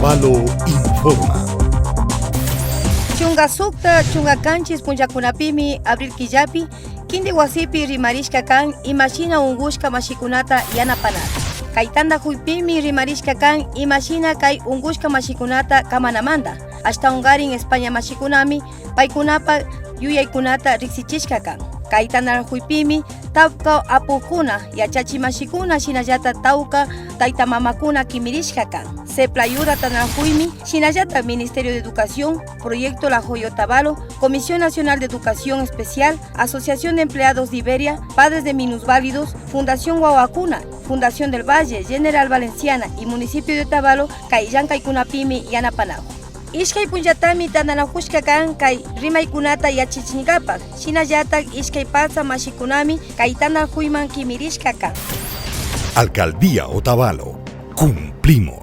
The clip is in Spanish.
Otavalo informa. Chunga sukta, chunga kanchis punchakunapimi abril killapi, kindi wasipi rimarishka kan imashina ungushka mashikunata yanapanata. Kaitanda huipimi rimarishka kan imashina kai ungushka mashikunata kamanamanda. Hasta ungarin España mashikunami, paikunapa yuyaykunata riksichishka kan. Kaitanda huipimi tauka apukuna yachachi mashikuna shinallata tauka taitamamakuna kimirishka kan. Seplayura Tanajuimi, Shinayata Ministerio de Educación, Proyecto La Joya Otavalo, Comisión Nacional de Educación Especial, Asociación de Empleados de Iberia, Padres de Minusválidos, Fundación Guaguacuna, Fundación del Valle, General Valenciana y Municipio de Otavalo, Kaillanka y Kunapimi y Anapanago. Ishkay punchatami tananajushka kan kay rimaykunata yachichinkapak, Shinayata ishkay pasa mashikunami kay tanajuyman kimirishka kan. Alcaldía Otavalo. Cumplimos.